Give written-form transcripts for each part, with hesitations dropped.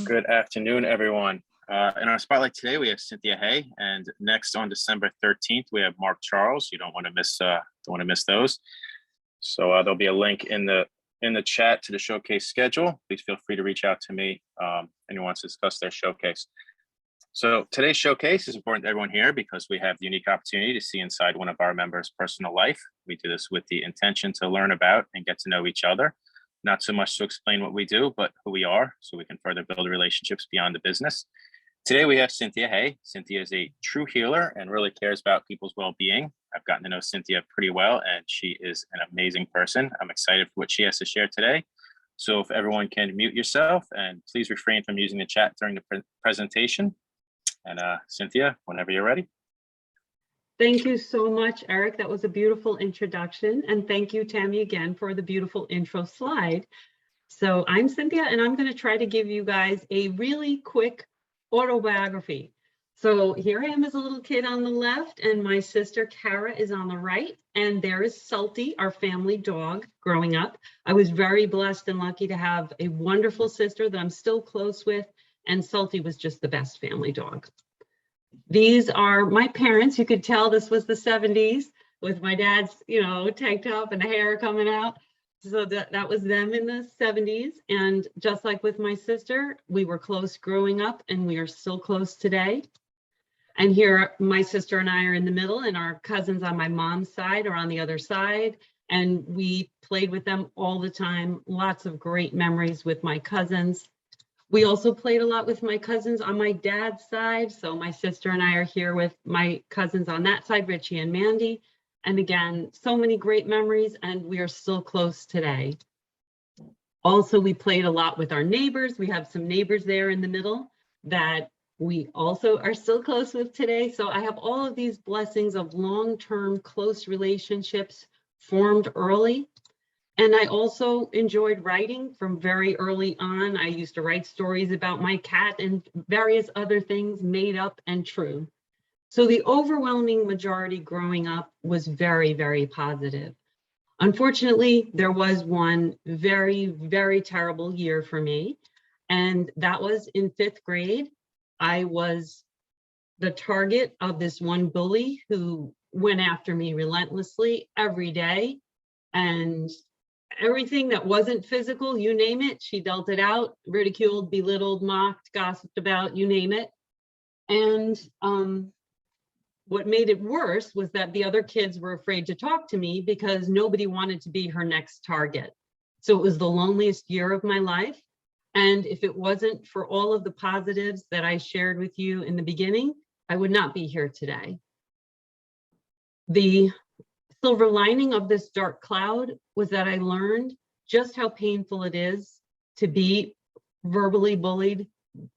Good afternoon, everyone. In our spotlight today, we have Cynthia Hay, and next on December 13th, we have Mark Charles. You don't want to miss those. So there'll be a link in the chat to the showcase schedule. Please feel free to reach out to me. Anyone wants to discuss their showcase. So today's showcase is important to everyone here because we have the unique opportunity to see inside one of our members' personal life. We do this with the intention to learn about and get to know each other. Not so much to explain what we do, but who we are, so we can further build relationships beyond the business. Today, we have Cynthia Hay. Cynthia is a true healer and really cares about people's well-being. I've gotten to know Cynthia pretty well, and she is an amazing person. I'm excited for what she has to share today. So if everyone can mute yourself, and please refrain from using the chat during the presentation. And Cynthia, whenever you're ready. Thank you so much, Eric. That was a beautiful introduction. And thank you, Tammy, again for the beautiful intro slide. So I'm Cynthia, and I'm going to try to give you guys a really quick autobiography. So here I am as a little kid on the left, and my sister Kara is on the right. And there is Salty, our family dog, growing up. I was very blessed and lucky to have a wonderful sister that I'm still close with, and Salty was just the best family dog. These are my parents. You could tell this was the 70s with my dad's, tank top and the hair coming out. So that was them in the 70s. And just like with my sister, we were close growing up, and we are still close today. And here, my sister and I are in the middle, and our cousins on my mom's side are on the other side. And we played with them all the time. Lots of great memories with my cousins. We also played a lot with my cousins on my dad's side. So my sister and I are here with my cousins on that side, Richie and Mandy. And again, so many great memories, and we are still close today. Also, we played a lot with our neighbors. We have some neighbors there in the middle that we also are still close with today. So I have all of these blessings of long-term close relationships formed early. And I also enjoyed writing from very early on. I used to write stories about my cat and various other things made up and true. So the overwhelming majority growing up was very, very positive. Unfortunately, there was one very, very terrible year for me. And that was in 5th grade. I was the target of this one bully who went after me relentlessly every day. And everything that wasn't physical, you name it, she dealt it out, ridiculed, belittled, mocked, gossiped about, you name it. And what made it worse was that the other kids were afraid to talk to me because nobody wanted to be her next target. So it was the loneliest year of my life. And if it wasn't for all of the positives that I shared with you in the beginning, I would not be here today. The silver lining of this dark cloud was that I learned just how painful it is to be verbally bullied,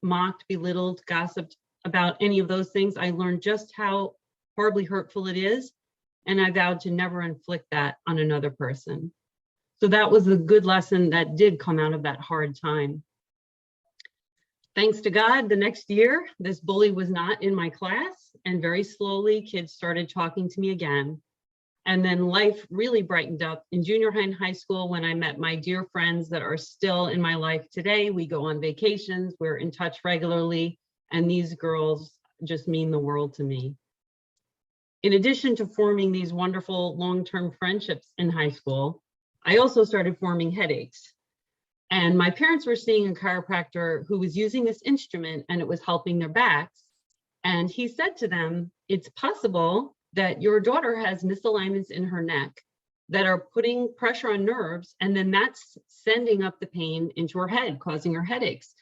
mocked, belittled, gossiped about any of those things. I learned just how horribly hurtful it is, and I vowed to never inflict that on another person. So that was a good lesson that did come out of that hard time. Thanks to God, the next year, this bully was not in my class, and very slowly kids started talking to me again. And then life really brightened up in junior high and high school when I met my dear friends that are still in my life today. We go on vacations, we're in touch regularly, and these girls just mean the world to me. In addition to forming these wonderful long-term friendships in high school, I also started forming headaches. And my parents were seeing a chiropractor who was using this instrument, and it was helping their backs. And he said to them, it's possible that your daughter has misalignments in her neck that are putting pressure on nerves, and then that's sending up the pain into her head, causing her headaches.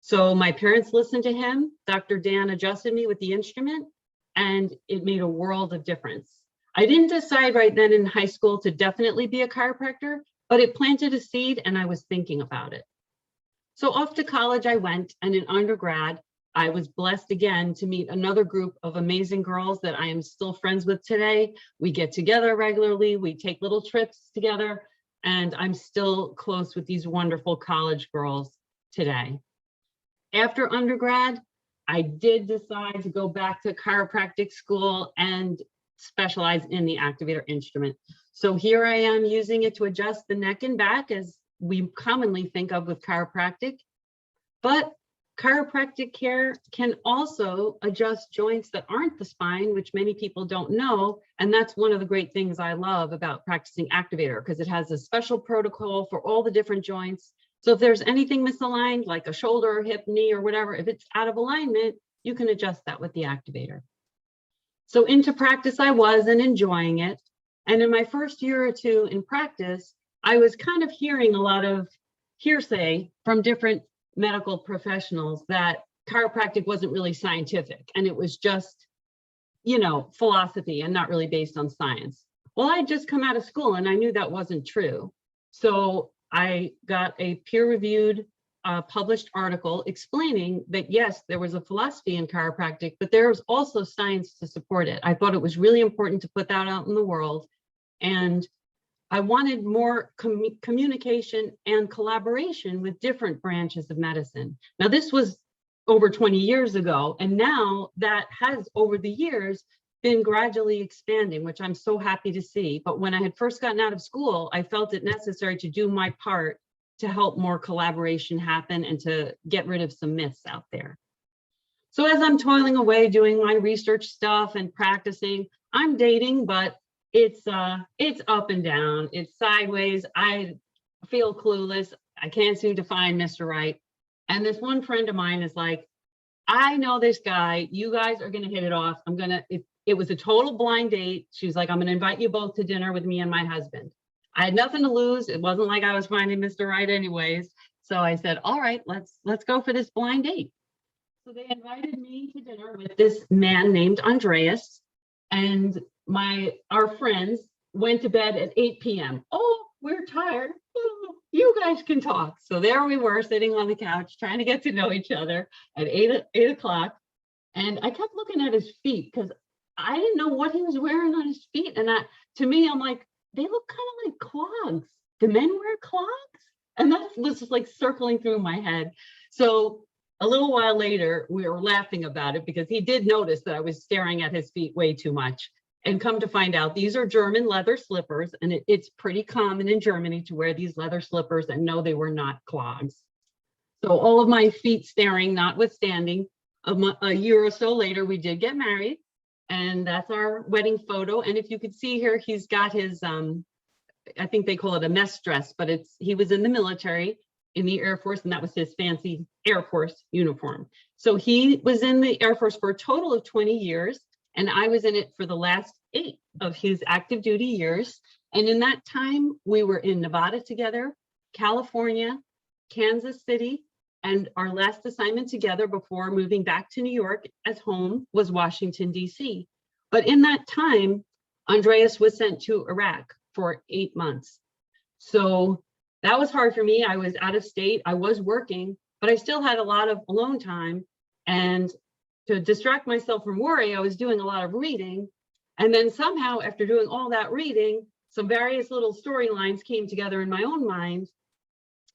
So my parents listened to him. Dr. Dan adjusted me with the instrument, and it made a world of difference. I didn't decide right then in high school to definitely be a chiropractor, but it planted a seed, and I was thinking about it. So off to college I went, and in undergrad, I was blessed again to meet another group of amazing girls that I am still friends with today. We get together regularly, we take little trips together, and I'm still close with these wonderful college girls today. After undergrad, I did decide to go back to chiropractic school and specialize in the activator instrument. So here I am using it to adjust the neck and back as we commonly think of with chiropractic. But chiropractic care can also adjust joints that aren't the spine, which many people don't know. And that's one of the great things I love about practicing activator, because it has a special protocol for all the different joints. So if there's anything misaligned, like a shoulder, hip, knee, or whatever, if it's out of alignment, you can adjust that with the activator. So into practice I was, and enjoying it. And in my first year or two in practice, I was kind of hearing a lot of hearsay from different medical professionals that chiropractic wasn't really scientific, and it was just, you know, philosophy and not really based on science. Well, I had just come out of school and I knew that wasn't true. So I got a peer-reviewed published article explaining that yes, there was a philosophy in chiropractic, but there was also science to support it. I thought it was really important to put that out in the world, and I wanted more communication and collaboration with different branches of medicine. Now, this was over 20 years ago, and now that has, over the years, been gradually expanding, which I'm so happy to see. But when I had first gotten out of school, I felt it necessary to do my part to help more collaboration happen and to get rid of some myths out there. So as I'm toiling away, doing my research stuff and practicing, I'm dating, but it's up and down, it's sideways. I feel clueless. I can't seem to find Mr. Right. And this one friend of mine is like, I know this guy, you guys are gonna hit it off. It was a total blind date. She was like, I'm gonna invite you both to dinner with me and my husband. I had nothing to lose. It wasn't like I was finding Mr. Right anyways. So I said, all right, let's go for this blind date. So they invited me to dinner with this man named Andreas, and our friends went to bed at 8 p.m. Oh, we're tired. Oh, you guys can talk. So there we were sitting on the couch trying to get to know each other at 8 o'clock. And I kept looking at his feet because I didn't know what he was wearing on his feet. And to me, I'm like, they look kind of like clogs. Do men wear clogs? And that was just like circling through my head. So a little while later, we were laughing about it because he did notice that I was staring at his feet way too much. And come to find out, these are German leather slippers, and it's pretty common in Germany to wear these leather slippers, and no, they were not clogs. So all of my feet staring notwithstanding, a year or so later, we did get married, and that's our wedding photo. And if you could see here, he's got his, I think they call it a mess dress, but he was in the military, in the Air Force, and that was his fancy Air Force uniform. So he was in the Air Force for a total of 20 years. And I was in it for the last 8 of his active duty years. And in that time, we were in Nevada together, California, Kansas City, and our last assignment together before moving back to New York as home was Washington, D.C. But in that time, Andreas was sent to Iraq for 8 months. So that was hard for me. I was out of state, I was working, but I still had a lot of alone time. And to distract myself from worry, I was doing a lot of reading. And then somehow, after doing all that reading, some various little storylines came together in my own mind,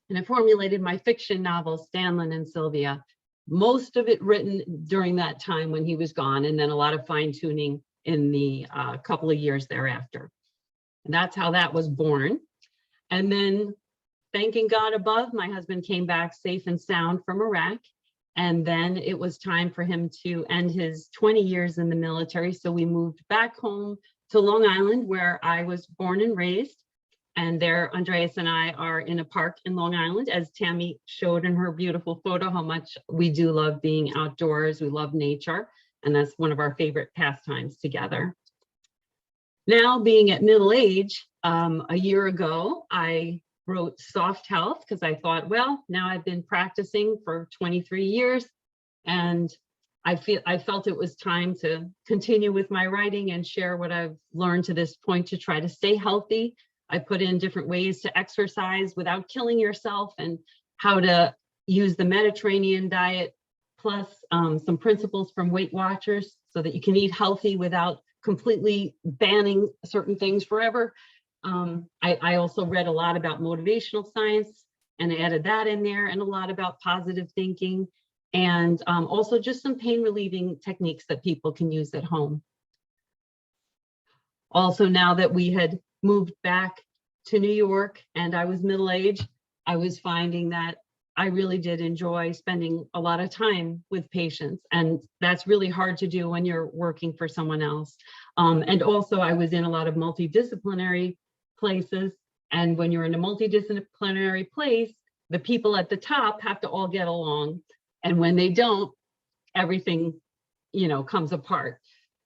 and I formulated my fiction novel, Stanlin and Sylvia, most of it written during that time when he was gone, and then a lot of fine tuning in the couple of years thereafter. And that's how that was born. And then, thanking God above, my husband came back safe and sound from Iraq. And then it was time for him to end his 20 years in the military. So we moved back home to Long Island, where I was born and raised. And there, Andreas and I are in a park in Long Island, as Tammy showed in her beautiful photo, how much we do love being outdoors. We love nature. And that's one of our favorite pastimes together. Now, being at middle age, a year ago, I wrote Soft Health because I thought, well, now I've been practicing for 23 years, and I felt it was time to continue with my writing and share what I've learned to this point to try to stay healthy. I put in different ways to exercise without killing yourself, and how to use the Mediterranean diet, plus some principles from Weight Watchers so that you can eat healthy without completely banning certain things forever. I also read a lot about motivational science and added that in there, and a lot about positive thinking, and also just some pain relieving techniques that people can use at home. Also, now that we had moved back to New York and I was middle-aged, I was finding that I really did enjoy spending a lot of time with patients, and that's really hard to do when you're working for someone else. And also I was in a lot of multidisciplinary places, and when you're in a multidisciplinary place, the people at the top have to all get along, and when they don't, everything, you know, comes apart.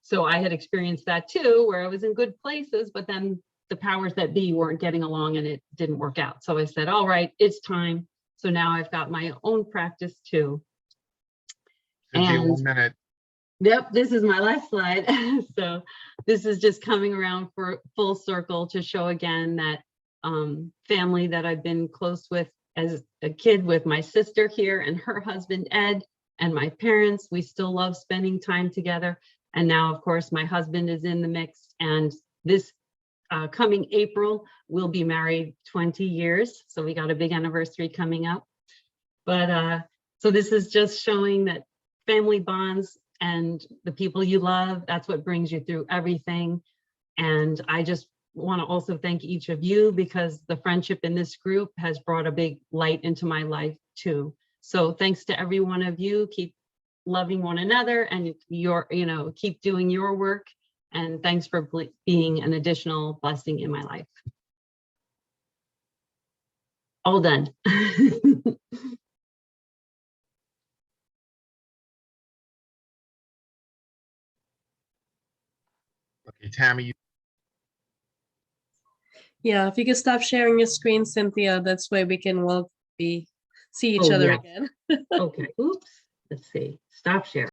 So I had experienced that too, where I was in good places, but then the powers that be weren't getting along and it didn't work out. So I said, all right, it's time. So now I've got my own practice too. Cynthia, And 1 minute. yep, this is my last slide. So this is just coming around for full circle to show again that family that I've been close with as a kid, with my sister here and her husband, Ed, and my parents. We still love spending time together. And now, of course, my husband is in the mix. And this coming April, we'll be married 20 years. So we got a big anniversary coming up. But so this is just showing that family bonds and the people you love, that's what brings you through everything. And I just want to also thank each of you, because the friendship in this group has brought a big light into my life too. So thanks to every one of you. Keep loving one another, and keep doing your work. And thanks for being an additional blessing in my life. All done. Okay, Tammy, Yeah, if you could stop sharing your screen, Cynthia, that's where we can see each Oh, other yeah. again. Okay, oops, let's see, stop share.